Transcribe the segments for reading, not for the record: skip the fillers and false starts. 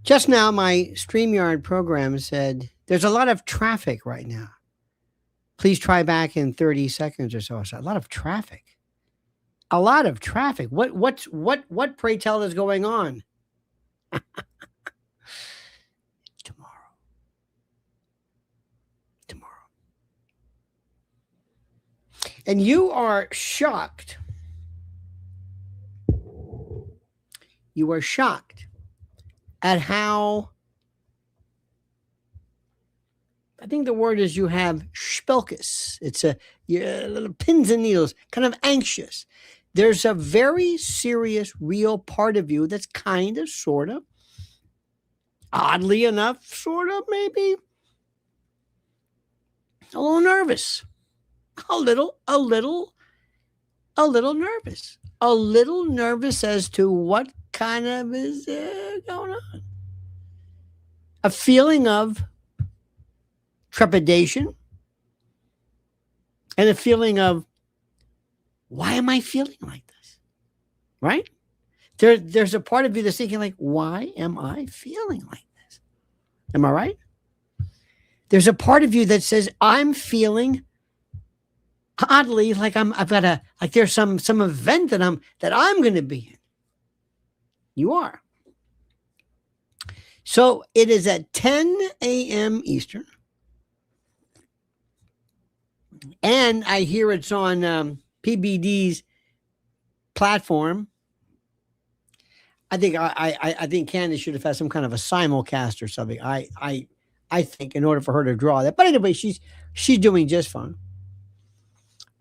Just now, my StreamYard program said there's a lot of traffic right now. Please try back in 30 seconds or so. So a lot of traffic. A lot of traffic. What pray tell is going on? Tomorrow. Tomorrow. And you are shocked. You are shocked at how, I think the word is, you have spelkus. It's a little pins and needles, kind of anxious. There's a very serious, real part of you that's kind of, sort of, oddly enough, sort of, maybe a little nervous. A little nervous. A little nervous as to what kind of is going on. A feeling of trepidation and a feeling of, why am I feeling like this? Right? There's a part of you that's thinking, like, why am I feeling like this? Am I right? There's a part of you that says, I'm feeling oddly like there's some event that I'm going to be in. You are. So it is at 10 a.m. Eastern. And I hear it's on PBD's platform. I think Candace should have had some kind of a simulcast or something. I think, in order for her to draw that. But anyway, she's doing just fine.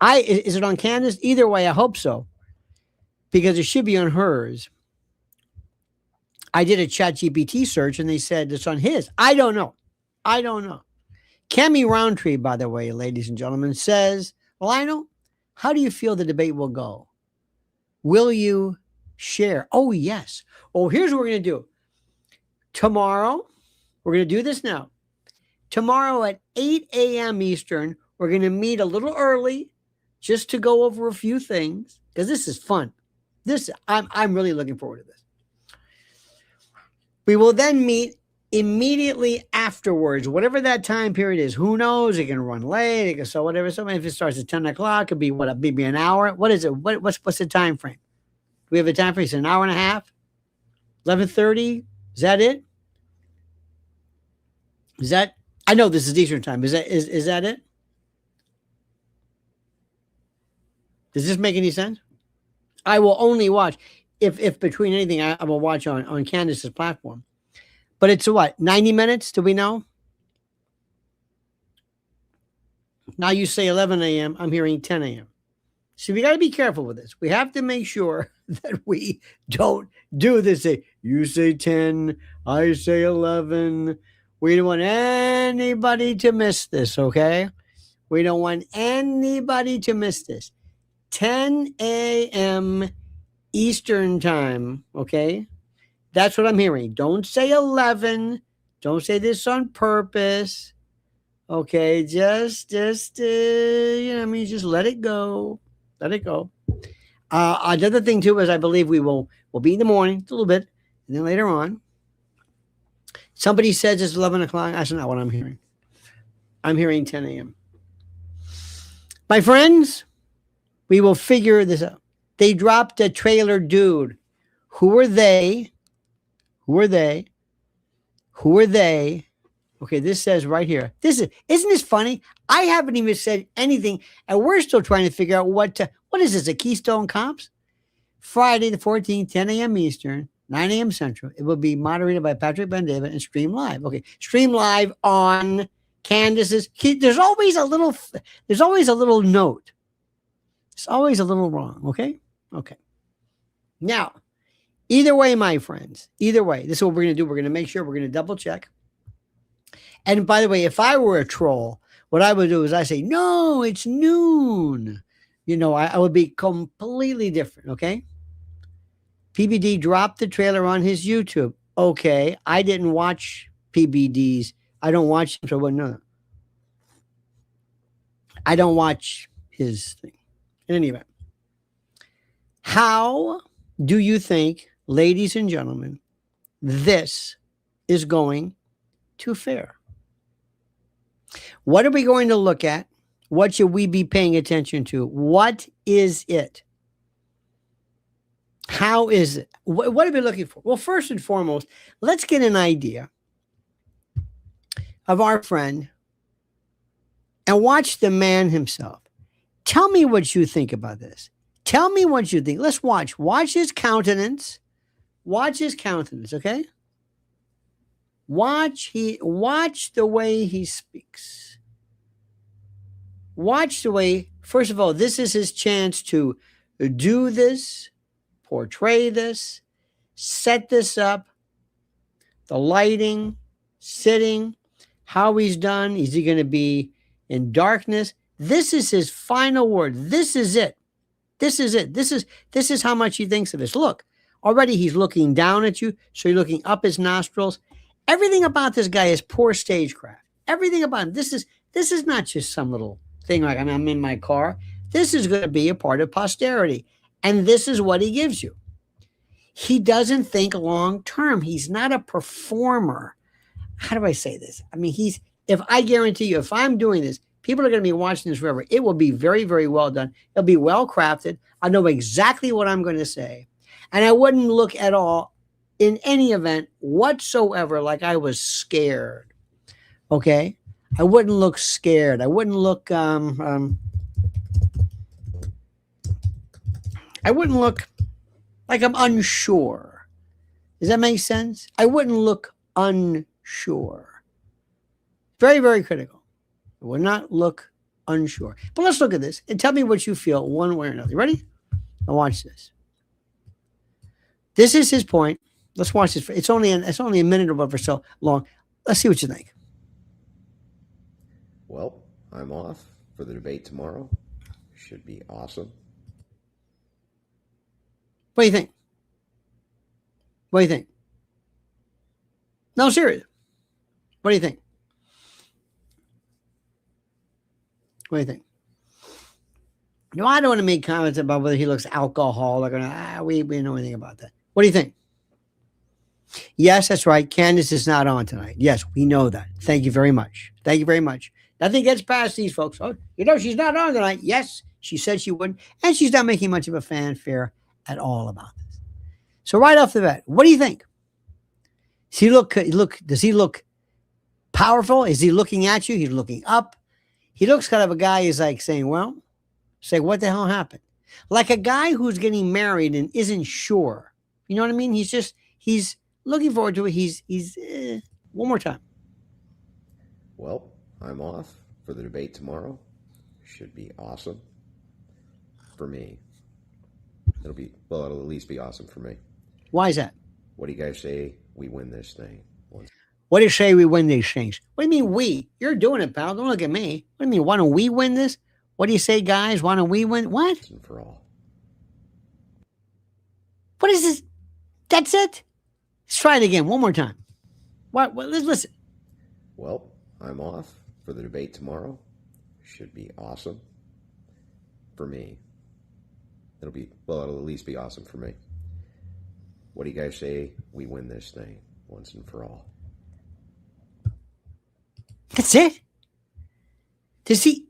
Is it on Candace? Either way, I hope so, because it should be on hers. I did a ChatGPT search and they said it's on his. I don't know. Cammie Roundtree, by the way, ladies and gentlemen, says, Lionel, how do you feel the debate will go? Will you share? Oh, yes. Oh, here's what we're going to do. Tomorrow, we're going to do this now. Tomorrow at 8 a.m. Eastern, we're going to meet a little early just to go over a few things, because this is fun. I'm really looking forward to this. We will then meet immediately afterwards, whatever that time period is. Who knows? It can run late. It can, so whatever. So if it starts at 10 o'clock, it could be maybe an hour. What is it? What's the time frame? Do we have a time frame? It's an hour and a half? 11:30? Is that it? Is that? I know this is Eastern time. Is that it? Does this make any sense? I will only watch if between anything I will watch on Candace's platform. But it's what, 90 minutes? Do we know? Now you say 11 a.m. I'm hearing 10 a.m. So we got to be careful with this. We have to make sure that we don't do this. You say 10, I say 11. We don't want anybody to miss this, okay? We don't want anybody to miss this. 10 a.m. Eastern time, okay? That's what I'm hearing. Don't say 11. Don't say this on purpose. Okay, just just let it go. Let it go. Another thing too is I believe we'll be in the morning a little bit, and then later on. Somebody says it's 11 o'clock. That's not what I'm hearing. I'm hearing 10 a.m. My friends, we will figure this out. They dropped a trailer, dude. Who are they? Who are they? Who are they? Okay, this says right here. Isn't this funny? I haven't even said anything, and we're still trying to figure out what is this, a Keystone Cops? Friday the 14th, 10 a.m. Eastern, 9 a.m. Central. It will be moderated by Patrick Ben-David and stream live. Okay, stream live on Candace's. There's always a little note. It's always a little wrong, okay? Okay. Now, either way, my friends, either way, this is what we're going to do. We're going to make sure we're going to double check. And by the way, if I were a troll, what I would do is I say, no, it's noon. I would be completely different, okay? PBD dropped the trailer on his YouTube. Okay, I didn't watch PBD's. I don't watch him, so I wouldn't know. I don't watch his thing. In any event, how do you think, ladies and gentlemen, this is going to fare. What are we going to look at? What should we be paying attention to? What is it? How is it? What are we looking for? Well, first and foremost, let's get an idea of our friend and watch the man himself. Tell me what you think about this. Tell me what you think. Let's watch. Watch his countenance. Watch his countenance, okay? Watch the way he speaks. Watch the way, first of all, this is his chance to do this, portray this, set this up, the lighting, sitting, how he's done. Is he going to be in darkness? This is his final word. This is it. This is it. This is how much he thinks of this. Look, already he's looking down at you, so you're looking up his nostrils. Everything about this guy is poor stagecraft. Everything about him. This is not just some little thing like I'm in my car. This is going to be a part of posterity. And this is what he gives you. He doesn't think long term. He's not a performer. How do I say this? I mean, I guarantee you, if I'm doing this, people are going to be watching this forever. It will be very, very well done. It'll be well crafted. I know exactly what I'm going to say. And I wouldn't look at all, in any event whatsoever, like I was scared. Okay? I wouldn't look scared. I wouldn't look like I'm unsure. Does that make sense? I wouldn't look unsure. Very, very critical. I would not look unsure. But let's look at this and tell me what you feel one way or another. You ready? Now watch this. This is his point. Let's watch this. It's only a minute or whatever so long. Let's see what you think. Well, I'm off for the debate tomorrow. Should be awesome. What do you think? What do you think? No, serious. What do you think? What do you think? No, I don't want to make comments about whether he looks alcoholic or not. We don't know anything about that. What do you think? Yes, that's right. Candace is not on tonight. Yes, we know that. Thank you very much. Thank you very much. Nothing gets past these folks. Oh, she's not on tonight. Yes, she said she wouldn't. And she's not making much of a fanfare at all about this. So right off the bat, what do you think? Does he look powerful? Is he looking at you? He's looking up. He looks kind of a guy who's like saying, well, what the hell happened? Like a guy who's getting married and isn't sure. You know what I mean? He's looking forward to it. He's one more time. Well, I'm off for the debate tomorrow. Should be awesome for me. It'll at least be awesome for me. Why is that? What do you guys say we win this thing? What do you say we win these things? What do you mean we? You're doing it, pal. Don't look at me. What do you mean? Why don't we win this? What do you say, guys? Why don't we win? What? Once and for all. What is this? That's it? Let's try it again. One more time. What? Let's listen. Well, I'm off for the debate tomorrow. Should be awesome for me. It'll at least be awesome for me. What do you guys say we win this thing once and for all? That's it?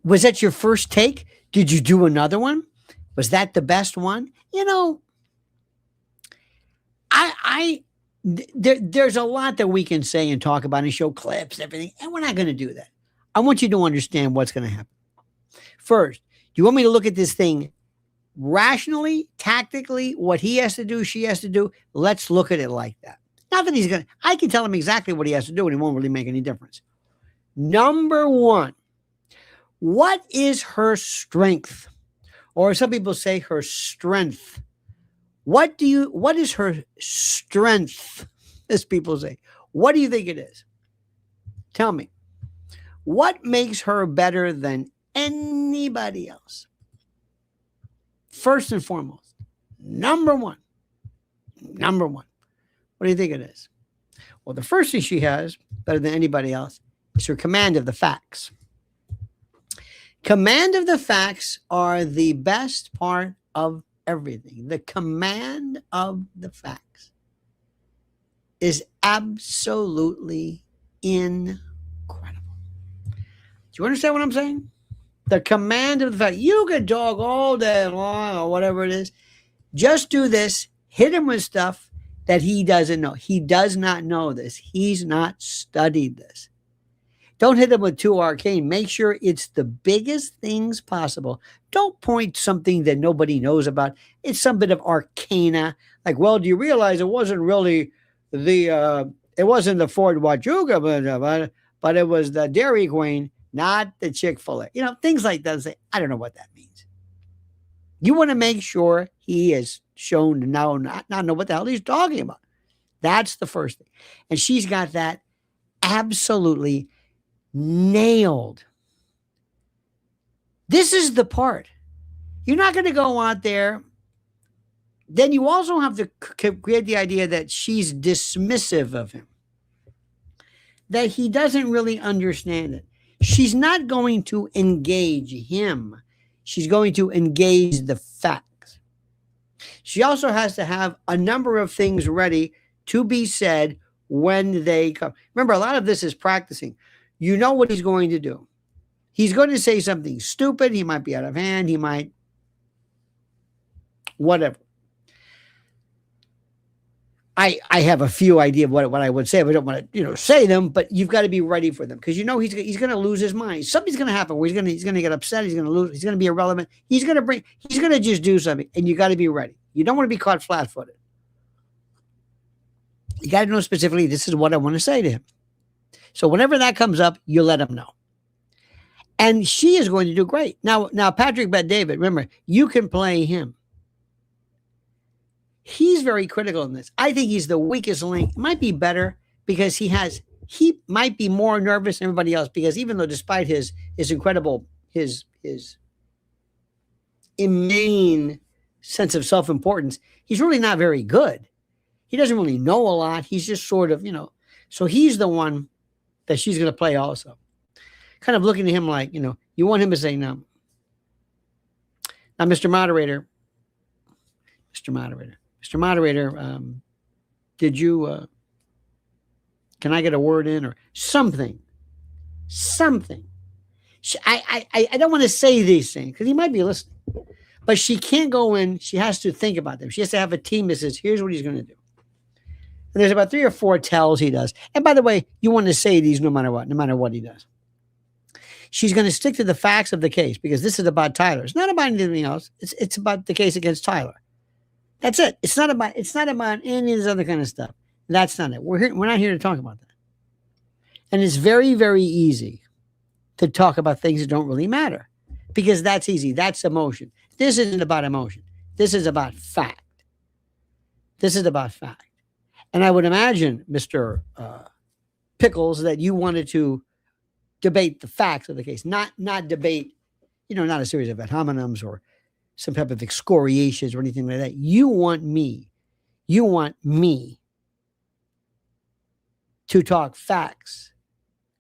Was that your first take? Did you do another one? Was that the best one? You know, there's a lot that we can say and talk about and show clips and everything, and we're not going to do that. I want you to understand what's going to happen. First, do you want me to look at this thing rationally, tactically, what he has to do, she has to do? Let's look at it like that. Not that I can tell him exactly what he has to do and it won't really make any difference. Number one, what is her strength? Or some people say her strength. What is her strength? As people say. What do you think it is? Tell me. What makes her better than anybody else? First and foremost, number one. What do you think it is? Well, the first thing she has, better than anybody else, is her command of the facts. Command of the facts are the best part of everything. The command of the facts is absolutely incredible. Do you understand what I'm saying? The command of the fact you can talk all day long or whatever it is. Just do this. Hit him with stuff that he doesn't know. He does not know this. He's not studied this. Don't hit him with too arcane. Make sure it's the biggest things possible. Don't point something that nobody knows about. It's some bit of arcana. Like, well, do you realize it wasn't really it wasn't the Ford Huachuca, but it was the Dairy Queen, not the Chick-fil-A. You know, things like that. Say, I don't know what that means. You want to make sure he is shown to not know what the hell he's talking about. That's the first thing. And she's got that absolutely nailed. This is the part. You're not going to go out there. Then you also have to create the idea that she's dismissive of him, that he doesn't really understand it. She's not going to engage him. She's going to engage the facts. She also has to have a number of things ready to be said when they come. Remember, a lot of this is practicing. You know what he's going to do. He's going to say something stupid. He might be out of hand. He might, whatever. I have a few idea of what I would say. I don't want to, say them, but you've got to be ready for them because he's going to lose his mind. Something's going to happen where he's going to get upset. He's going to lose. He's going to be irrelevant. He's going to just do something, and you got to be ready. You don't want to be caught flat-footed. You got to know specifically, this is what I want to say to him. So whenever that comes up, you let him know. And she is going to do great. Now Patrick Bet-David, remember, you can play him. He's very critical in this. I think he's the weakest link. It might be better because he might be more nervous than everybody else because even though despite his incredible, his inane sense of self-importance, he's really not very good. He doesn't really know a lot. He's just sort of, so he's the one that she's going to play also. Kind of looking at him like, you want him to say no. Now, Mr. Moderator, did you, can I get a word in or something? I don't want to say these things because he might be listening, but she can't go in. She has to think about them. She has to have a team that says, here's what he's going to do. And there's about 3 or 4 tells he does. And by the way, you want to say these no matter what he does. She's going to stick to the facts of the case because this is about Tyler. It's not about anything else. It's about the case against Tyler. That's it. It's not about any of this other kind of stuff. That's not it. We're not here to talk about that. And it's very, very easy to talk about things that don't really matter because that's easy. That's emotion. This isn't about emotion. This is about fact. And I would imagine, Mr. Pickles, that you wanted to debate the facts of the case, not debate, not a series of ad hominems or some type of excoriations or anything like that. You want me to talk facts,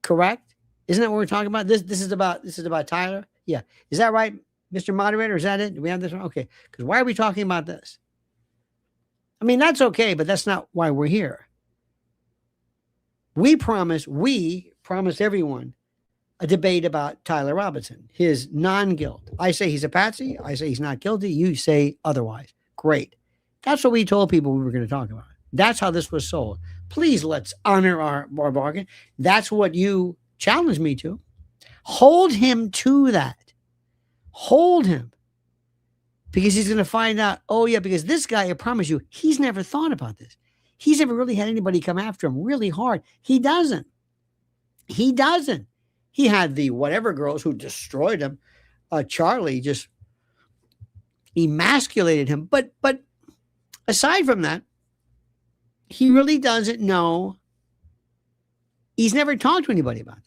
correct? Isn't that what we're talking about? This is about Tyler. Yeah. Is that right, Mr. Moderator? Is that it? Do we have this one? Okay. Because why are we talking about this? I mean, that's okay, but that's not why we're here. We promised everyone a debate about Tyler Robinson, his non-guilt. I say he's a patsy. I say he's not guilty. You say otherwise. Great. That's what we told people we were going to talk about. That's how this was sold. Please let's honor our bargain. That's what you challenged me to. Hold him to that. Hold him. Because he's going to find out, oh yeah, because this guy, I promise you, he's never thought about this. He's never really had anybody come after him really hard. He doesn't. He had the whatever girls who destroyed him. Charlie just emasculated him. But aside from that, he really doesn't know. He's never talked to anybody about that.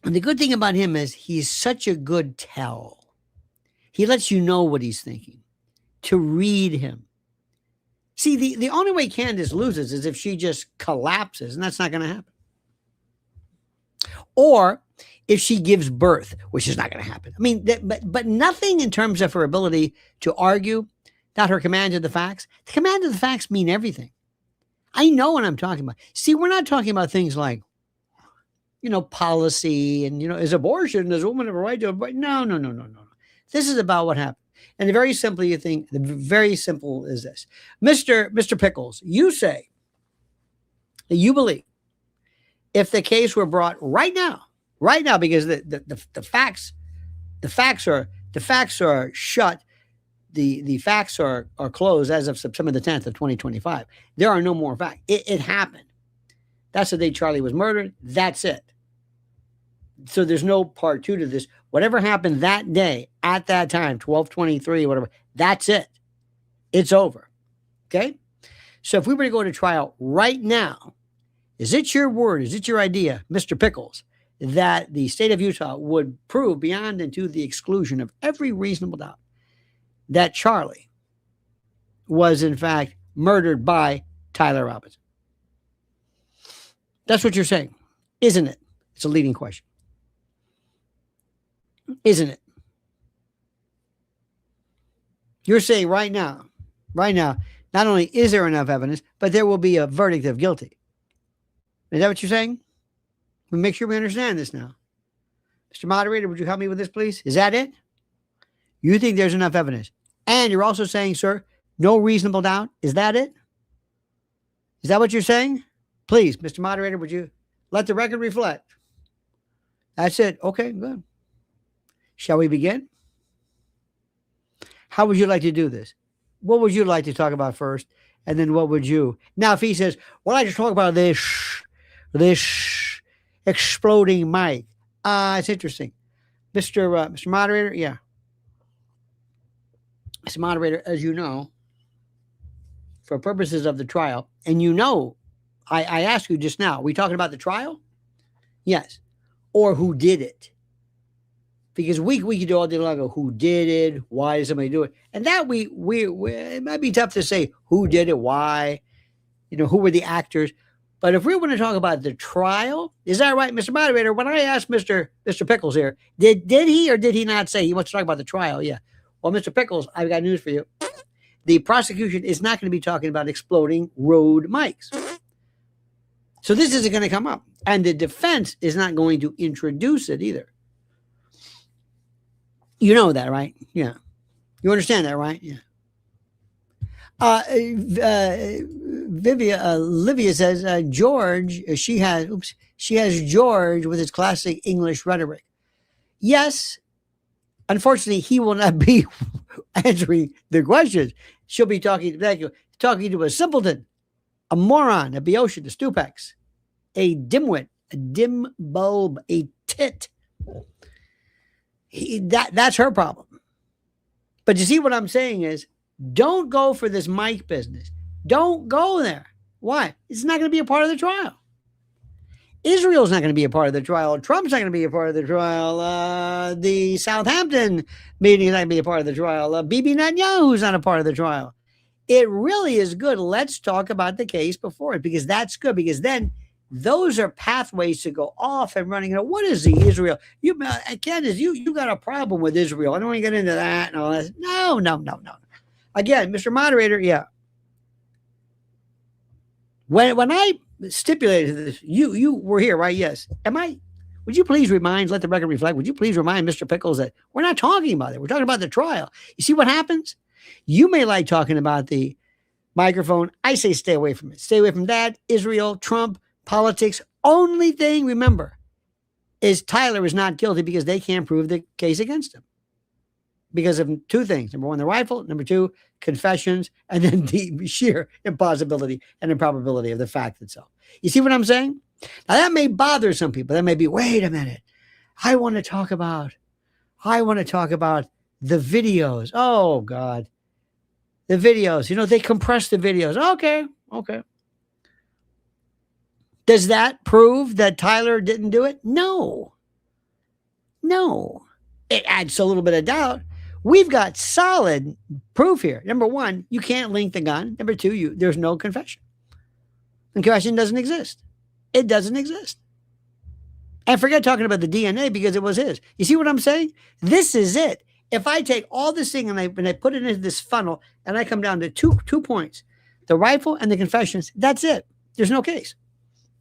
And the good thing about him is he's such a good tell. He lets you know what he's thinking, to read him. See, the only way Candace loses is if she just collapses, and that's not going to happen. Or if she gives birth, which is not going to happen. I mean, but nothing in terms of her ability to argue not her command of the facts. The command of the facts mean everything. I know what I'm talking about. See, we're not talking about things like, policy and, is abortion, does a woman have a right to abortion? No. This is about what happened. And very simply, very simple is this. Mr. Pickles, you say that you believe if the case were brought right now, because the facts are shut. The facts are closed as of September the 10th of 2025. There are no more facts. It happened. That's the day Charlie was murdered. That's it. So there's no part two to this. Whatever happened that day at that time, 12/23, whatever, that's it. It's over. Okay? So if we were to go to trial right now, is it your word, is it your idea, Mr. Pickles, that the state of Utah would prove beyond and to the exclusion of every reasonable doubt that Charlie was in fact murdered by Tyler Robinson? That's what you're saying, isn't it? It's a leading question. Isn't it? You're saying right now, not only is there enough evidence, but there will be a verdict of guilty. Is that what you're saying? We make sure we understand this now. Mr. Moderator, would you help me with this, please? Is that it? You think there's enough evidence? And you're also saying, sir, no reasonable doubt. Is that it? Is that what you're saying? Please, Mr. Moderator, would you let the record reflect? That's it. Okay, good. Shall we begin? How would you like to do this? What would you like to talk about first? And then what would you? Now, if he says, well, I just talk about this exploding mic. It's interesting. Mr. Moderator, yeah. Mr. Moderator, as you know, for purposes of the trial, and I asked you just now, are we talking about the trial? Yes. Or who did it? Because we could do all day long, who did it? Why did somebody do it? And that we it might be tough to say who did it, why, who were the actors. But if we want to talk about the trial, is that right, Mr. Moderator? When I asked Mr. Pickles here, did he or did he not say he wants to talk about the trial? Yeah. Well, Mr. Pickles, I've got news for you. The prosecution is not going to be talking about exploding road mics. So this isn't going to come up. And the defense is not going to introduce it either. You know that, right? Yeah. You understand that, right? Yeah. Livia says, George, she has George with his classic English rhetoric. Yes. Unfortunately, he will not be answering the questions. She'll be talking to a simpleton, a moron, a Boeotian, a stupex, a dimwit, a dim bulb, a tit. That's her problem. But you see what I'm saying is, don't go for this mic business. Don't go there. Why? It's not going to be a part of the trial. Israel's not going to be a part of the trial. Trump's not going to be a part of the trial. The Southampton meeting is not going to be a part of the trial. Bibi Netanyahu's not a part of the trial. It really is good. Let's talk about the case before it, because that's good, because then those are pathways to go off and running. What is the Israel? Candace, you got a problem with Israel. I don't want to get into that and all that. No. Again, Mr. Moderator, yeah. When I stipulated this, you were here, right? Yes. Would you please let the record reflect, would you please remind Mr. Pickles that we're not talking about it. We're talking about the trial. You see what happens? You may like talking about the microphone. I say stay away from it. Stay away from that. Israel, Trump, politics. Only thing, remember, is Tyler is not guilty because they can't prove the case against him. Because of two things. Number one, the rifle. Number two, confessions. And then the sheer impossibility and improbability of the fact itself. You see what I'm saying? Now, that may bother some people. That may be, wait a minute. I want to talk about the videos. Oh, God. The videos. They compress the videos. Okay. Does that prove that Tyler didn't do it? No. It adds a little bit of doubt. We've got solid proof here. Number one, you can't link the gun. Number two, there's no confession. The confession doesn't exist. It doesn't exist. And forget talking about the DNA because it was his. You see what I'm saying? This is it. If I take all this thing and I put it into this funnel and I come down to two points, the rifle and the confessions, that's it. There's no case.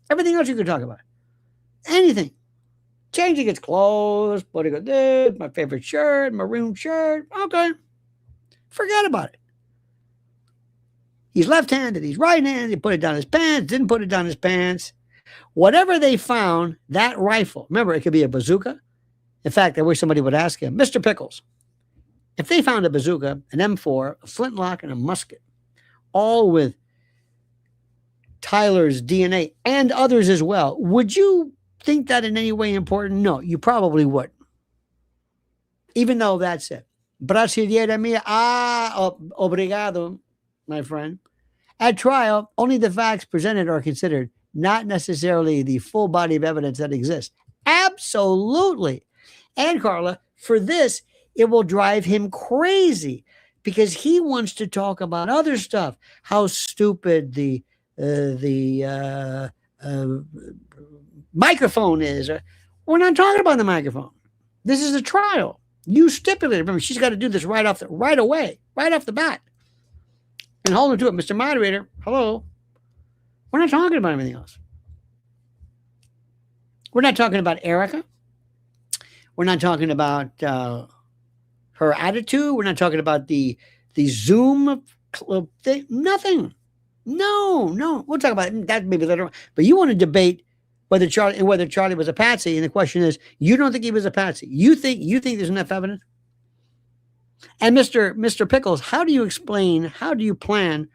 Everything else you could talk about. Anything. Changing his clothes, putting on this, my favorite shirt, maroon shirt. Okay. Forget about it. He's left-handed, he's right-handed, he put it down his pants, didn't put it down his pants. Whatever they found, that rifle, remember, it could be a bazooka. In fact, I wish somebody would ask him, Mr. Pickles, if they found a bazooka, an M4, a flintlock, and a musket, all with Tyler's DNA and others as well, would you think that in any way important? No, you probably would. Even though that's it. Brasileira mia, obrigado, my friend. At trial, only the facts presented are considered, not necessarily the full body of evidence that exists. Absolutely. And Carla, for this, it will drive him crazy because he wants to talk about other stuff. How stupid the microphone is. We're not talking about the microphone. This is a trial. You stipulated. Remember, she's got to do this right off the bat. And hold her to it, Mr. Moderator. Hello. We're not talking about anything else. We're not talking about Erica. We're not talking about her attitude. We're not talking about the Zoom thing. Nothing. No. We'll talk about that maybe later on. But you want to debate whether Charlie was a patsy, and the question is, you don't think he was a patsy. You think there's enough evidence? And Mr. Pickles, how do you plan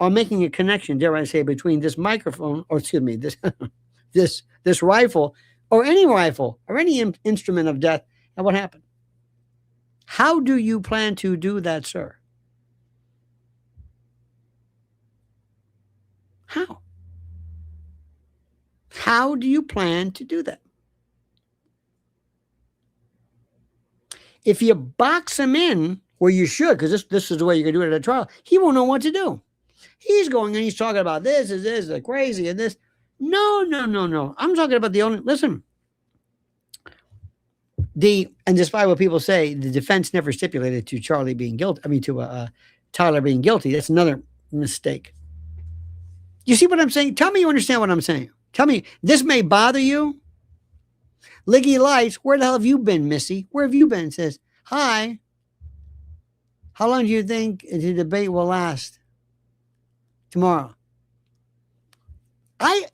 on making a connection, dare I say, between this microphone, or excuse me, this rifle, or any instrument of death, and what happened? How do you plan to do that, sir? How? How do you plan to do that? If you box him in, where you should, because this is the way you're going to do it at a trial, he won't know what to do. He's going and he's talking about this is crazy and this. No. I'm talking about listen. And despite what people say, the defense never stipulated to Charlie being guilty. I mean, to Tyler being guilty. That's another mistake. You see what I'm saying? Tell me you understand what I'm saying. Tell me, this may bother you. Liggy Lights, where the hell have you been, Missy? Where have you been? Says, hi. How long do you think the debate will last? Tomorrow.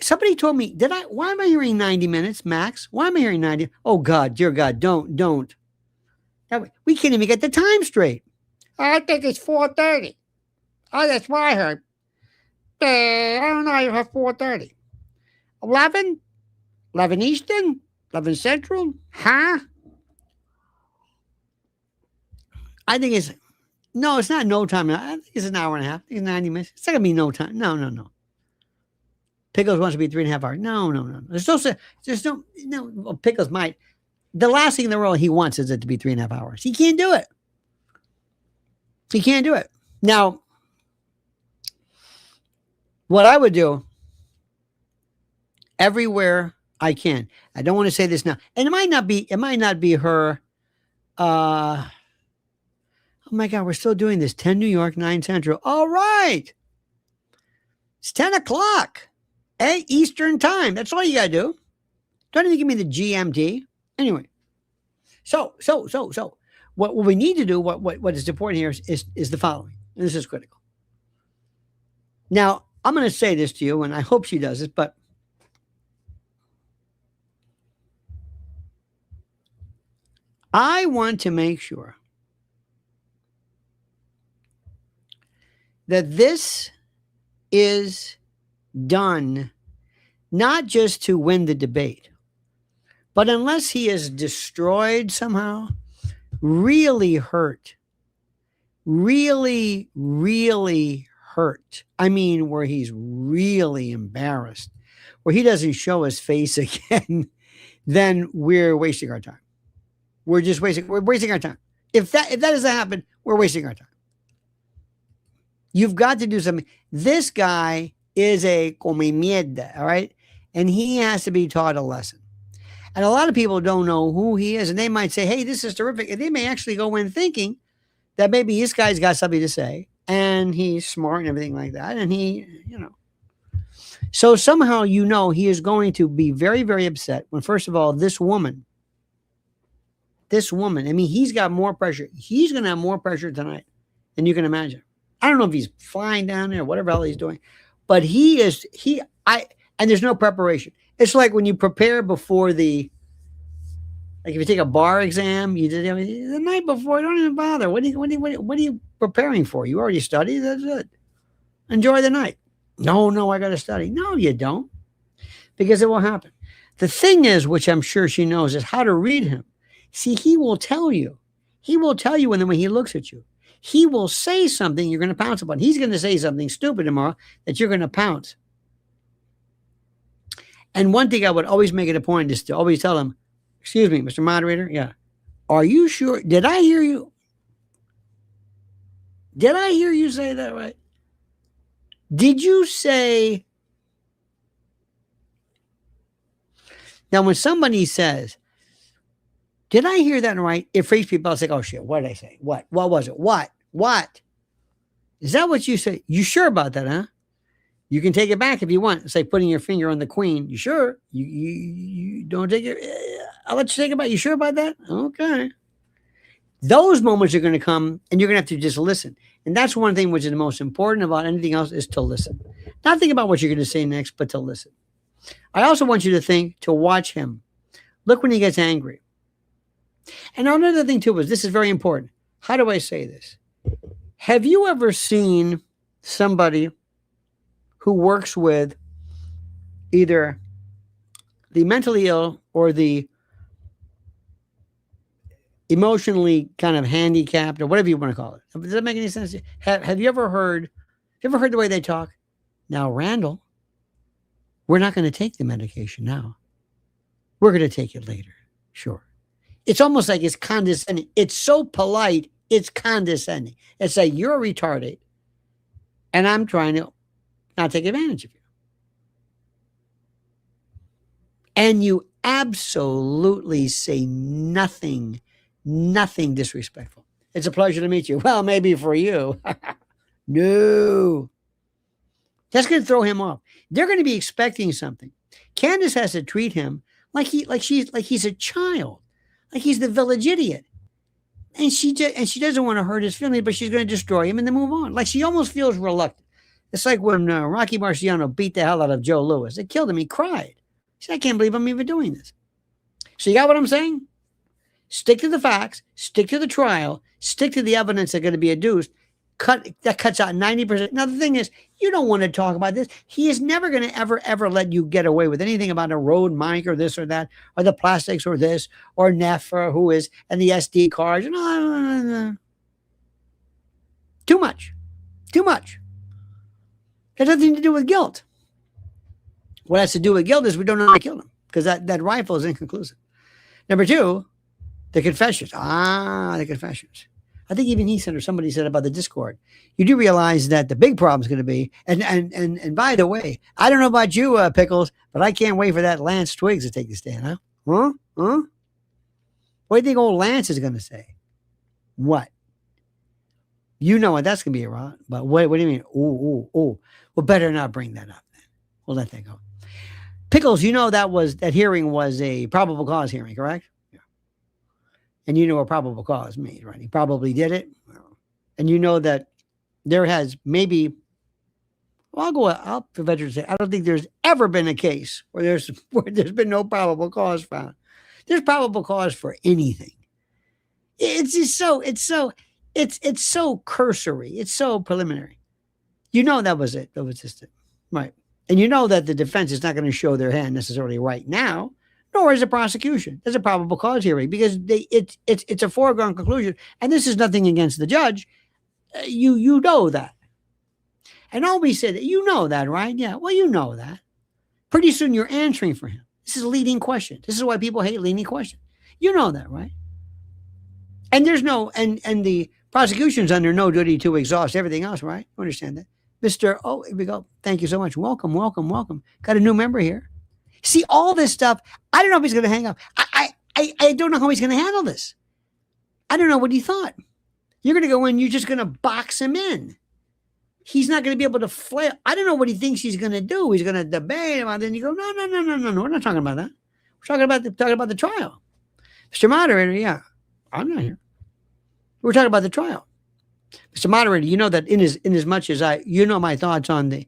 Somebody told me, why am I hearing 90 minutes, Max? Why am I hearing 90? Oh God, dear God, don't. We can't even get the time straight. I think it's 4:30. Oh, that's what I heard. I don't know, you have 4:30. 11 Eastern? 11 Central? Huh? I think it's not no time. I think it's an hour and a half. I think it's 90 minutes. It's not going to be no time. No. Pickles wants to be 3.5 hours. No. There's no, well, Pickles might. The last thing in the world he wants is it to be 3.5 hours. He can't do it. Now, what I would do everywhere I can. I don't want to say this now. And it might not be her. Oh my God, we're still doing this. 10 New York, 9 Central. All right. It's 10 o'clock. Eastern time. That's all you got to do. Don't even give me the GMT. Anyway. So what we need to do, what is important here is the following. And this is critical. Now, I'm going to say this to you, and I hope she does this, but I want to make sure that this is done not just to win the debate, but unless he is destroyed somehow, really hurt, really hurt. I mean, where he's really embarrassed, where he doesn't show his face again, then we're wasting our time. We're wasting our time. If that doesn't happen, we're wasting our time. You've got to do something. This guy is a come mierda, all right? And he has to be taught a lesson. And a lot of people don't know who he is. And they might say, hey, this is terrific. And they may actually go in thinking that maybe this guy's got something to say and he's smart and everything like that. And so somehow he is going to be very, very upset when, first of all, this woman, I mean, he's got more pressure. He's going to have more pressure tonight than you can imagine. I don't know if he's flying down there or whatever hell he's doing, but and there's no preparation. It's like when you prepare before like if you take a bar exam, you did the night before, don't even bother. What are you preparing for? You already studied. That's it. Enjoy the night. No, I got to study. No, you don't, because it will happen. The thing is, which I'm sure she knows, is how to read him. See, he will tell you. He will tell you when he looks at you. He will say something you're going to pounce upon. He's going to say something stupid tomorrow that you're going to pounce. And one thing I would always make it a point is to always tell him, excuse me, Mr. Moderator, yeah, are you sure? Did I hear you? Did I hear you say that right? Did you say? Now, when somebody says, did I hear that right? It freaks people out. It's like, oh shit, what did I say? What was it? What? Is that what you said? You sure about that, huh? You can take it back if you want. It's like putting your finger on the queen. You sure? You don't take it. I'll let you take it back. You sure about that? Okay. Those moments are going to come and you're going to have to just listen. And that's one thing which is the most important about anything else is to listen. Not think about what you're going to say next, but to listen. I also want you to watch him. Look when he gets angry. And another thing too is, this is very important. How do I say this? Have you ever seen somebody who works with either the mentally ill or the emotionally kind of handicapped, or whatever you want to call it? Does that make any sense? Have you ever heard the way they talk? Now, Randall, we're not going to take the medication now. We're going to take it later. Sure. It's almost like it's condescending. It's so polite, it's condescending. It's like, you're retarded, and I'm trying to not take advantage of you. And you absolutely say nothing disrespectful. It's a pleasure to meet you. Well, maybe for you. No. That's going to throw him off. They're going to be expecting something. Candace has to treat him like he's a child, like he's the village idiot. And she doesn't want to hurt his feelings, but she's going to destroy him and then move on. Like she almost feels reluctant. It's like when Rocky Marciano beat the hell out of Joe Louis. It killed him. He cried. He said, I can't believe I'm even doing this. So you got what I'm saying? Stick to the facts, stick to the trial, stick to the evidence that's going to be adduced. That cuts out 90%. Now, the thing is, you don't want to talk about this. He is never going to ever let you get away with anything about a road mic or this or that, or the plastics or this, or Neff or who is, and the SD cards. No. Too much. It has nothing to do with guilt. What has to do with guilt is we don't know how to kill him, because that rifle is inconclusive. Number two, the confessions. The confessions. I think even he said, or somebody said about the Discord. You do realize that the big problem is going to be, and by the way, I don't know about you, Pickles, but I can't wait for that Lance Twiggs to take the stand, huh? Huh? What do you think old Lance is going to say? What? You know what that's going to be around. But what do you mean? Oh. Well, better not bring that up then. We'll let that go. Pickles, you know that hearing was a probable cause hearing, correct? Yeah. And you know what probable cause means, right? He probably did it. And you know that there has maybe, I'll venture to say, I don't think there's ever been a case where there's been no probable cause found. There's probable cause for anything. It's so cursory. It's so preliminary. You know that was it. That was just it. Right. And you know that the defense is not going to show their hand necessarily right now, nor is the prosecution. There's a probable cause hearing because it's a foregone conclusion. And this is nothing against the judge. You know that. And always said, you know that, right? Yeah, well, you know that. Pretty soon you're answering for him. This is a leading question. This is why people hate leading questions. You know that, right? And there's no, and the prosecution's under no duty to exhaust everything else, right? You understand that? Here we go. Thank you so much. Welcome. Got a new member here. See, all this stuff, I don't know if he's going to hang up. I don't know how he's going to handle this. I don't know what he thought. You're going to go in, you're just going to box him in. He's not going to be able to flail. I don't know what he thinks he's going to do. He's going to debate him. And then you go, no. We're not talking about that. We're talking about the trial. Mr. Moderator, yeah, I'm not here. We're talking about the trial. Mr. Moderator, you know that in as much as you know my thoughts on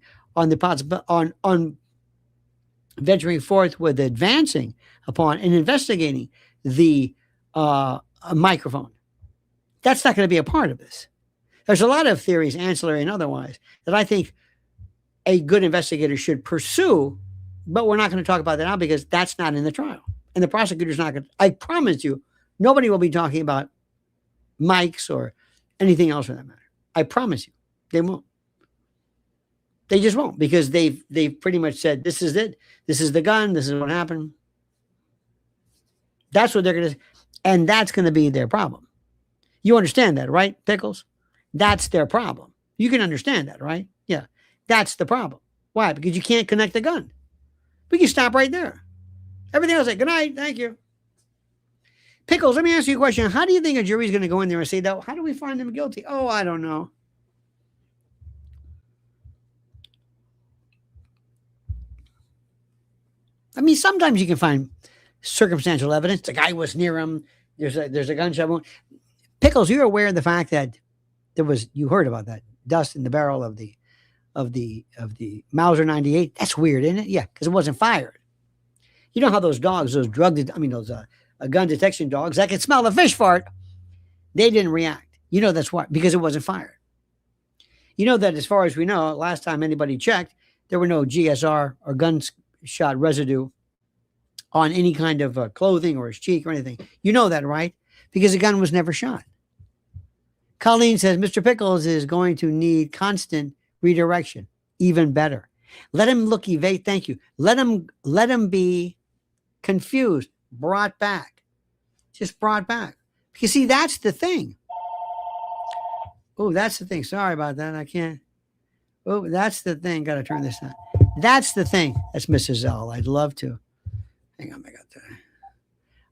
venturing forth with advancing upon and investigating the microphone. That's not going to be a part of this. There's a lot of theories, ancillary and otherwise, that I think a good investigator should pursue, but we're not going to talk about that now because that's not in the trial. And the prosecutor's not going to, I promise you, nobody will be talking about mics or anything else for that matter. I promise you, they won't. They just won't because they've pretty much said, this is it. This is the gun. This is what happened. That's what they're going to, and that's going to be their problem. You understand that, right, Pickles? That's their problem. You can understand that, right? Yeah, that's the problem. Why? Because you can't connect the gun. We can stop right there. Everything else, like, good night, thank you. Pickles, let me ask you a question. How do you think a jury's going to go in there and say, how do we find him guilty? Oh, I don't know. I mean, sometimes you can find circumstantial evidence. The guy was near him. There's a gunshot wound. Pickles, you're aware of the fact that you heard about that dust in the barrel of the Mauser 98. That's weird, isn't it? Yeah, because it wasn't fired. You know how those dogs, those gun detection dogs, that can smell the fish fart. They didn't react. You know that's why, because it wasn't fired. You know that as far as we know, last time anybody checked, there were no GSR or gunshot residue on any kind of clothing or his cheek or anything. You know that, right? Because the gun was never shot. Colleen says, Mr. Pickles is going to need constant redirection. Even better. Let him look evade. Thank you. Let him be confused, brought back. Just brought back. Because see, that's the thing. Oh, that's the thing. Sorry about that. I can't. Oh, that's the thing. Got to turn this on. That's the thing. That's Mrs. L. I'd love to. Hang on, I got that.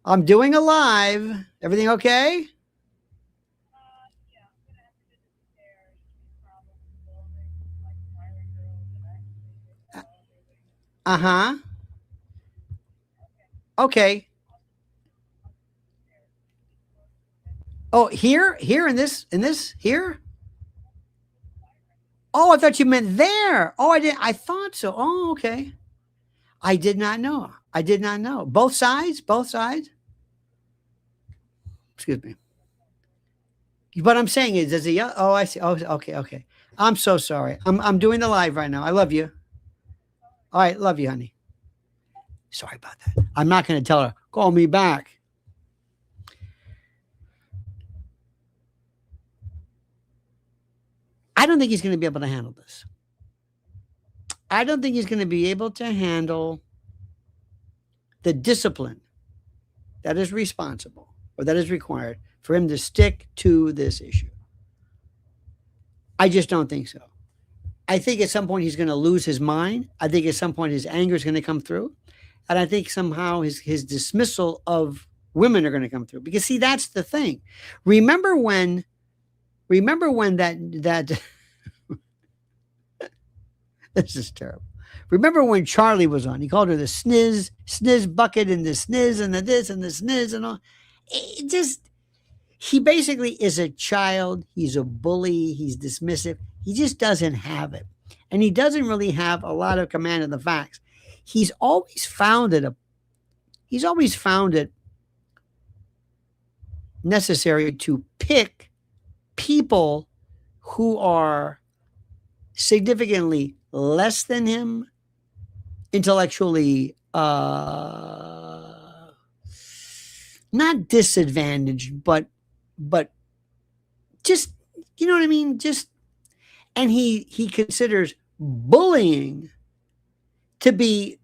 I'm doing a live. Everything okay? Uh-huh. Okay. Oh, here in this, here? Oh, I thought you meant there. Oh, I thought so. Oh, okay. I did not know. Both sides? Excuse me. What I'm saying is, does he, oh, I see. Oh, okay. I'm so sorry. I'm doing the live right now. I love you. All right, love you, honey. Sorry about that. I'm not going to tell her, call me back. I don't think he's going to be able to handle this. I don't think he's going to be able to handle the discipline that is responsible or that is required for him to stick to this issue. I just don't think so. I think at some point he's going to lose his mind. I think at some point his anger is going to come through. And I think somehow his dismissal of women are going to come through. Because see, that's the thing. Remember when that this is terrible. Remember when Charlie was on? He called her the sniz bucket and the sniz and the this and the sniz and all. He basically is a child. He's a bully. He's dismissive. He just doesn't have it. And he doesn't really have a lot of command of the facts. He's always found it necessary to pick people who are significantly less than him, intellectually not disadvantaged, but just, you know what I mean? Just, and he considers bullying to be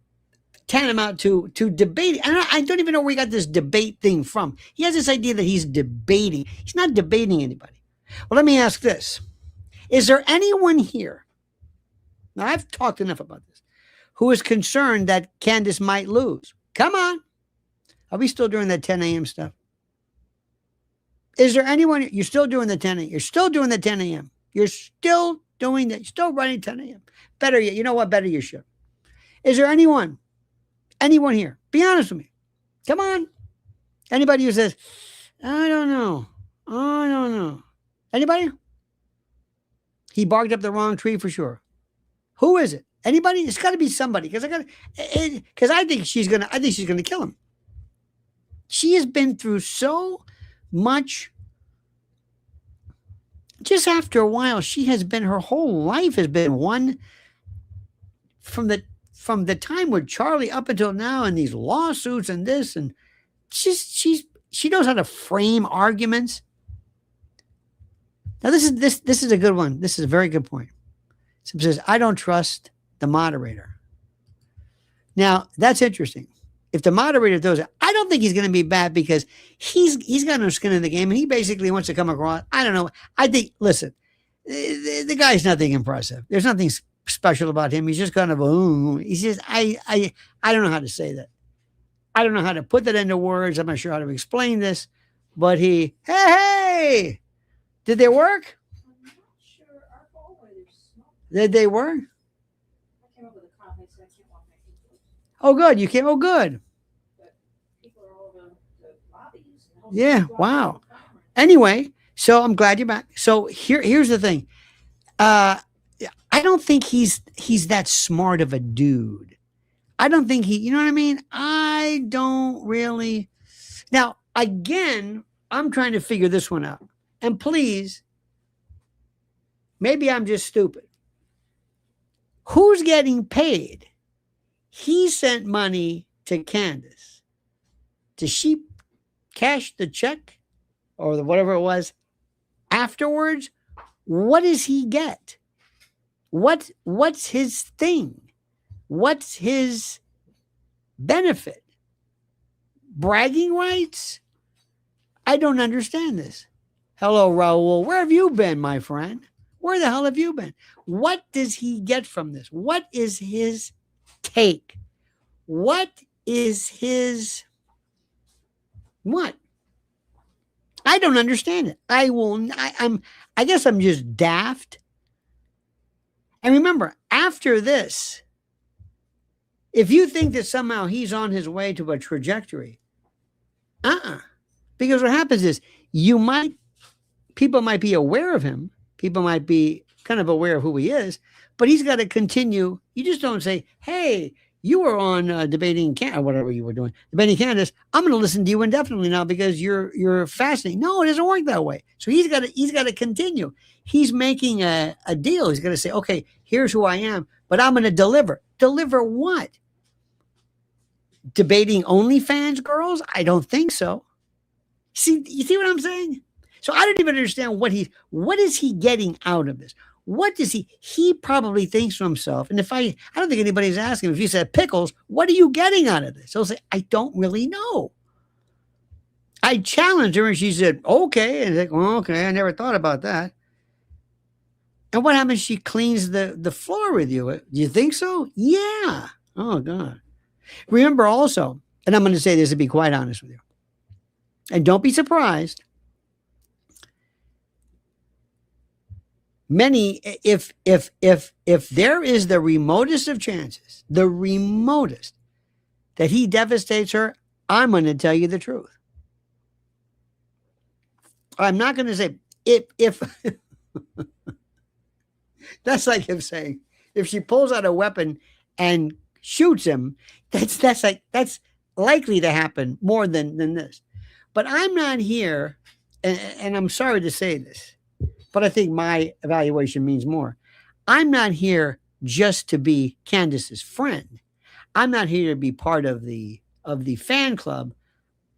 tantamount to debating. And I don't even know where he got this debate thing from. He has this idea that he's debating. He's not debating anybody. Well, let me ask this. Is there anyone here, now I've talked enough about this, who is concerned that Candace might lose. Come on. Are we still doing that 10 a.m. stuff? Is there anyone? You're still doing the 10 a.m. You're still doing the 10 a.m. You're still doing that. You're still running 10 a.m. Better yet, you know what? Better you should. Is there anyone here? Be honest with me. Come on. Anybody who says, I don't know. I don't know. Anybody? He barked up the wrong tree for sure. Who is it? Anybody? It's got to be somebody because I think she's gonna kill him. She has been through so much. Just after a while, her whole life has been one from the time with Charlie up until now, and these lawsuits and this, and she knows how to frame arguments. Now this is a good one. This is a very good point. It says, I don't trust the moderator. Now that's interesting. If the moderator does it, I don't think he's going to be bad because he's got no skin in the game and he basically wants to come across. I don't know. I think, listen, the guy's nothing impressive. There's nothing special about him. He's just kind of he's just, I don't know how to say that. I don't know how to put that into words. I'm not sure how to explain this, but hey, did they work? I'm not sure. Our hallway, there's smoke. Did they work? I came up with a comment, so I can't walk my feet. Oh, good. You came. Oh, good. But people are all over the lobbies. Yeah. Wow. Anyway, so I'm glad you're back. So here's the thing. I don't think he's that smart of a dude. I don't think you know what I mean? I don't really. Now, again, I'm trying to figure this one out. And please, maybe I'm just stupid. Who's getting paid? He sent money to Candace. Does she cash the check or whatever it was afterwards? What does he get? What's his thing? What's his benefit? Bragging rights? I don't understand this. Hello, Raul. Where have you been, my friend? Where the hell have you been? What does he get from this? What is his take? What is his what? I don't understand it. I guess I'm just daft. And remember, after this, if you think that somehow he's on his way to a trajectory, because what happens is people might be aware of him. People might be kind of aware of who he is, but he's got to continue. You just don't say, hey, you were on debating or whatever you were doing, debating Candace. I'm going to listen to you indefinitely now because you're fascinating. No, it doesn't work that way. So he's got to continue. He's making a deal. He's going to say, okay, here's who I am, but I'm going to deliver. Deliver what? Debating OnlyFans girls? I don't think so. You see what I'm saying? So I don't even understand what is he getting out of this? What does he probably thinks to himself. And I don't think anybody's asking him if he said, Pickles, what are you getting out of this? He'll say, I don't really know. I challenged her and she said, okay. And like, well, okay, I never thought about that. And what happens? She cleans the floor with you. Do you think so? Yeah. Oh, God. Remember also, and I'm going to say this to be quite honest with you, and don't be surprised. Many, if there is the remotest of chances, the remotest that he devastates her, I'm going to tell you the truth. I'm not going to say if that's like him saying if she pulls out a weapon and shoots him, that's likely to happen more than this. But I'm not here, and I'm sorry to say this, but I think my evaluation means more. I'm not here just to be Candace's friend. I'm not here to be part of the fan club.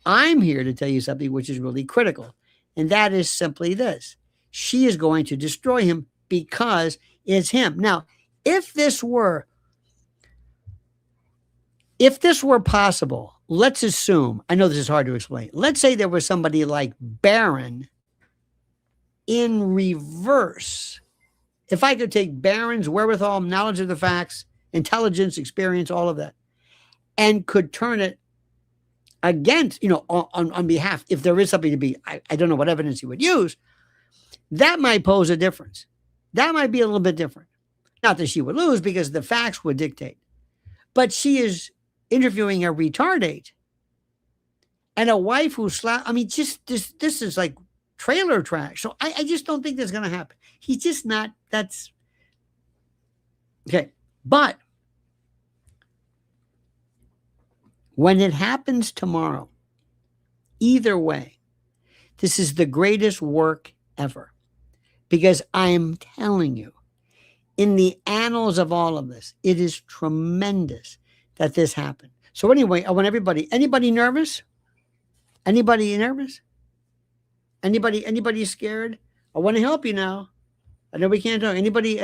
I'm here to tell you something which is really critical, and that is simply this. She is going to destroy him because it's him. Now, if this were possible, let's assume, I know this is hard to explain. Let's say there was somebody like Barron in reverse. If I could take Barron's wherewithal, knowledge of the facts, intelligence, experience, all of that, and could turn it against, on behalf, if there is something to be, I don't know what evidence he would use, that might pose a difference. That might be a little bit different. Not that she would lose because the facts would dictate. But she is interviewing a retardate and a wife who just this is like trailer trash. So I just don't think that's going to happen. He's just not, that's okay. But when it happens tomorrow, either way, this is the greatest work ever. Because I'm telling you, in the annals of all of this, it is tremendous that this happened. So anyway, I want anybody nervous? Anybody nervous? Anybody scared? I want to help you now. I know we can't talk. Anybody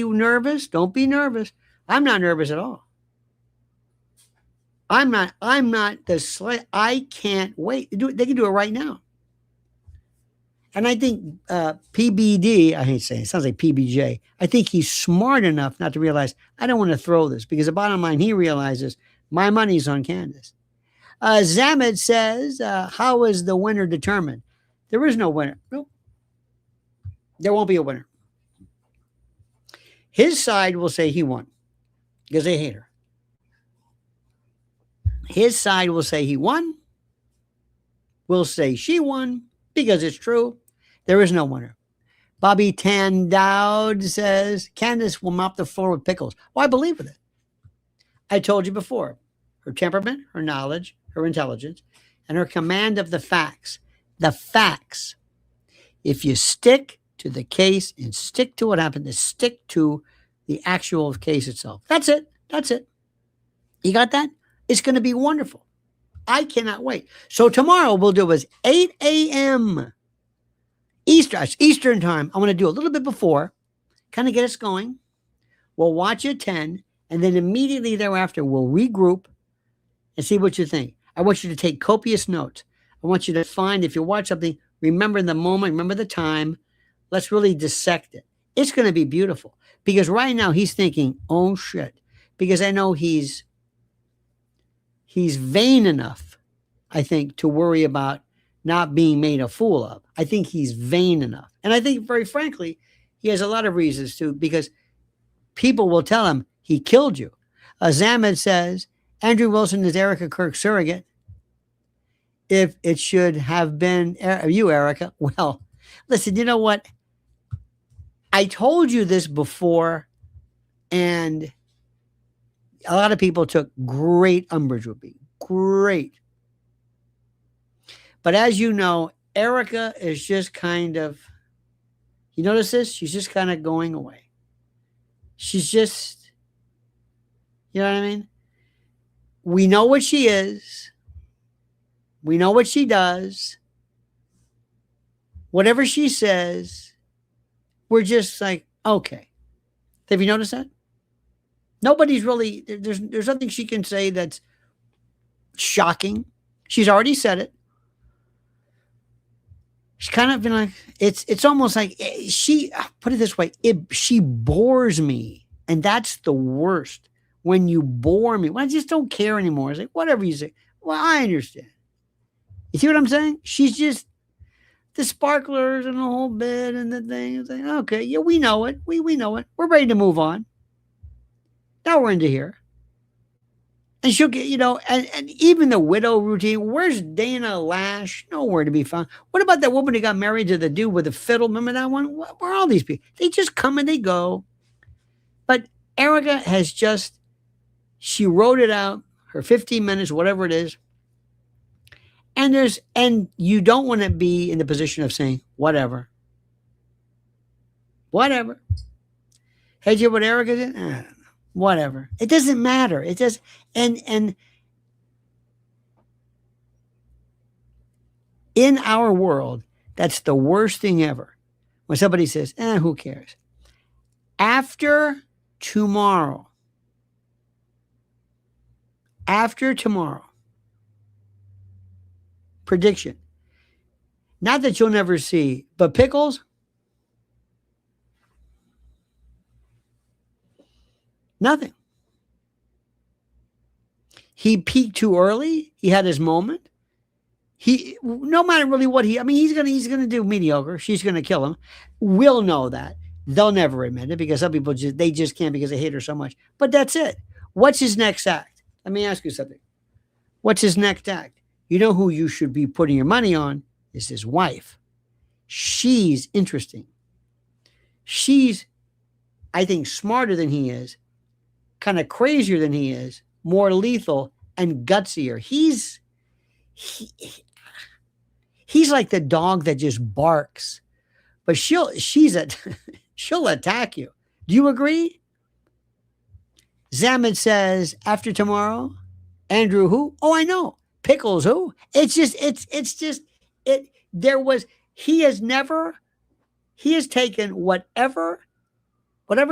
nervous? Don't be nervous. I'm not nervous at all. I'm not I can't wait. They can do it right now. And I think PBD, I hate saying it, sounds like PBJ. I think he's smart enough not to realize, I don't want to throw this, because the bottom line, he realizes my money's on Candace. Zamed says, how is the winner determined? There is no winner. Nope. There won't be a winner. His side will say he won because they hate her. His side will say he won. We'll say she won because it's true. There is no winner. Bobby Tandowd says, Candace will mop the floor with pickles. Well, I believe in it. I told you before, her temperament, her knowledge, her intelligence, and her command of the facts. The facts. If you stick to the case and stick to what happened, to stick to the actual case itself. That's it. That's it. You got that? It's going to be wonderful. I cannot wait. So tomorrow we'll do is 8 a.m. Eastern time. I want to do a little bit before, kind of get us going. We'll watch at 10, and then immediately thereafter we'll regroup and see what you think. I want you to take copious notes. I want you to find, if you watch something, remember the moment, remember the time. Let's really dissect it. It's going to be beautiful, because right now he's thinking, oh shit, because I know he's vain enough, I think, to worry about not being made a fool of. I think he's vain enough. And I think, very frankly, he has a lot of reasons to, because people will tell him he killed you. Zamed says, Andrew Wilson is Erica Kirk's surrogate. If it should have been you, Erica, well, listen, you know what? I told you this before, and a lot of people took great umbrage with me. Great. But as you know, Erica is just kind of, you notice this? She's just kind of going away. She's just, you know what I mean? We know what she is. We know what she does. Whatever she says, we're just like, okay. Have you noticed that? Nobody's really, there's nothing she can say that's shocking. She's already said it. She's kind of been like, it's almost like she, put it this way, she bores me. And that's the worst. When you bore me, well, I just don't care anymore. It's like, whatever you say. Well, I understand. You see what I'm saying? She's just the sparklers and the whole bit and the thing. It's like, okay, yeah, we know it. We know it. We're ready to move on. Now we're into here. And she'll get, and even the widow routine. Where's Dana Lash? Nowhere to be found. What about that woman who got married to the dude with the fiddle? Remember that one? Where are all these people? They just come and they go. But Erica has just, she wrote it out, her 15 minutes, whatever it is. And you don't want to be in the position of saying, whatever. Whatever. Hey, you what Erica did? I don't know. Whatever. It doesn't matter. It just, and in our world, that's the worst thing ever. When somebody says, who cares? After tomorrow, prediction. Not that you'll never see, but pickles, Nothing. He peaked too early. He had his moment. No matter really what he's gonna do mediocre. She's gonna kill him. We'll know that. They'll never admit it because some people just can't because they hate her so much. But that's it. What's his next act? Let me ask you something. What's his next act? You know who you should be putting your money on is his wife. She's interesting. She's, I think, smarter than he is, kind of crazier than he is, more lethal and gutsier. He's like the dog that just barks, but she'll attack you. Do you agree? Zamet says, after tomorrow, Andrew who? Oh, I know. Pickles who? He has taken whatever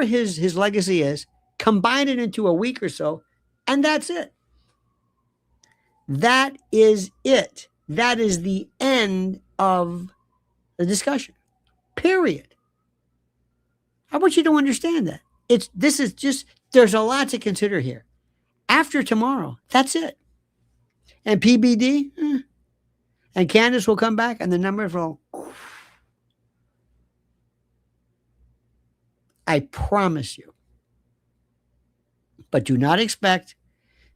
his legacy is, combined it into a week or so, and that's it. That is it. That is the end of the discussion. Period. I want you to understand that. There's a lot to consider here. After tomorrow, that's it. And PBD, and Candace will come back, and the numbers will. I promise you. But do not expect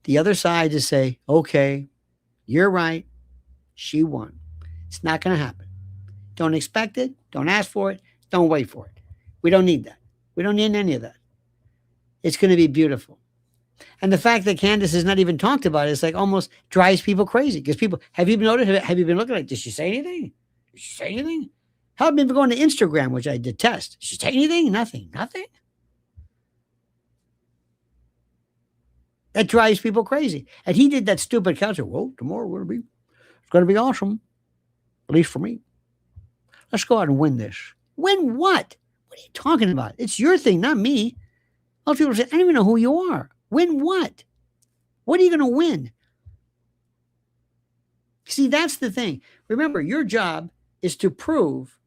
the other side to say, okay, you're right. She won. It's not going to happen. Don't expect it. Don't ask for it. Don't wait for it. We don't need that. We don't need any of that. It's going to be beautiful. And the fact that Candace has not even talked about it is like almost drives people crazy. Because people, have you noticed? Have you been looking like, did she say anything? Did she say anything? How have you been going to Instagram, which I detest? Did she say anything? Nothing. That drives people crazy. And he did that stupid counter. Well, tomorrow it's going to be awesome. At least for me. Let's go out and win this. Win what? What are you talking about? It's your thing, not me. Most people say, I don't even know who you are. Win what? What are you going to win? See, that's the thing. Remember, your job is to prove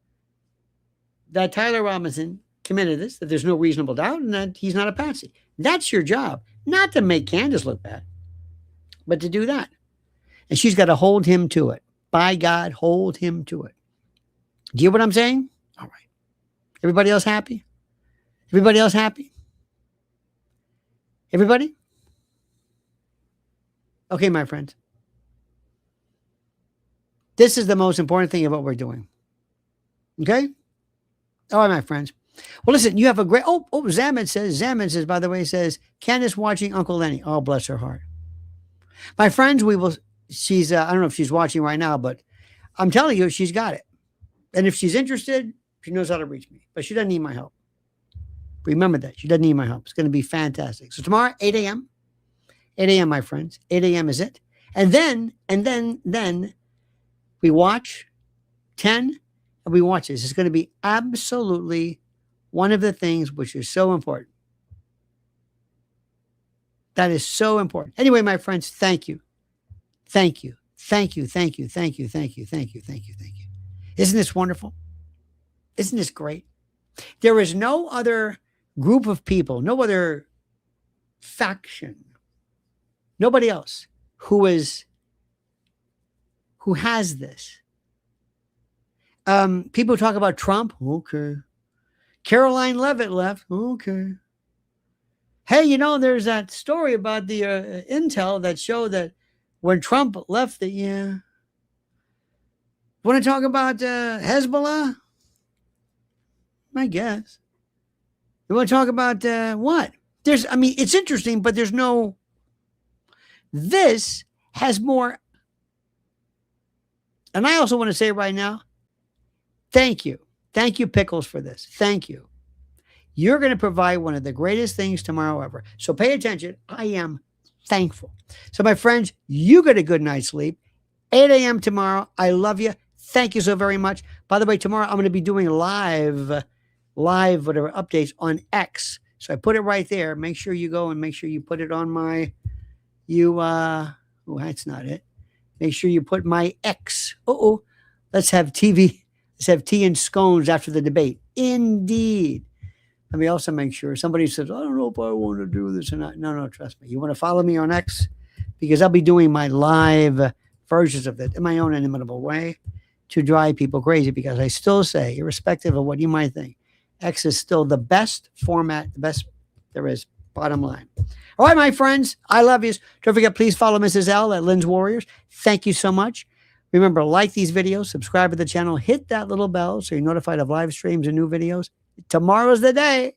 that Tyler Robinson committed this, that there's no reasonable doubt, and that he's not a patsy. That's your job. Not to make Candace look bad, but to do that. And she's got to hold him to it. By God, hold him to it. Do you hear what I'm saying? All right. Everybody else happy? Everybody else happy? Everybody? Okay, my friends. This is the most important thing of what we're doing. Okay? All right, my friends. Well, listen, you have a great... Zamet says, by the way, Candace watching Uncle Lenny. Oh, bless her heart. My friends, she's, I don't know if she's watching right now, but I'm telling you, she's got it. And if she's interested, she knows how to reach me. But she doesn't need my help. Remember that. She doesn't need my help. It's going to be fantastic. So tomorrow, 8 a.m. 8 a.m., my friends. 8 a.m. is it. And then we watch 10, and we watch this. It's going to be absolutely one of the things which is so important. That is so important. Anyway, my friends, thank you. Thank you. Thank you. Thank you. Thank you. Thank you. Thank you. Thank you. Thank you. Isn't this wonderful? Isn't this great? There is no other group of people, no other faction, nobody else who has this. People talk about Trump. Okay. Caroline Levitt left. Okay. Hey, there's that story about the intel that showed that when Trump left the, want to talk about Hezbollah? I guess. You want to talk about what? It's interesting, but this has more. And I also want to say right now, thank you. Thank you, Pickles, for this. Thank you. You're going to provide one of the greatest things tomorrow ever. So pay attention. I am thankful. So my friends, you get a good night's sleep. 8 a.m. tomorrow. I love you. Thank you so very much. By the way, tomorrow I'm going to be doing live whatever updates on X. So I put it right there. Make sure you go and make sure you put it on that's not it. Make sure you put my X. Let's have TV. Let's have tea and scones after the debate. Indeed. let me also make sure somebody says, I don't know if I want to do this or not. No, trust me. You want to follow me on X? Because I'll be doing my live versions of it in my own inimitable way to drive people crazy, because I still say, irrespective of what you might think, X is still the best format, the best there is, bottom line. All right, my friends, I love you. Don't forget, please follow Mrs. L at Lynn's Warriors. Thank you so much. Remember, like these videos, subscribe to the channel, hit that little bell so you're notified of live streams and new videos. Tomorrow's the day.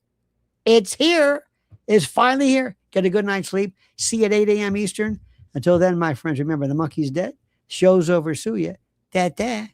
It's here. It's finally here. Get a good night's sleep. See you at 8 a.m. Eastern. Until then, my friends, remember, the monkey's dead. Show's over. Sue ya. Da-da.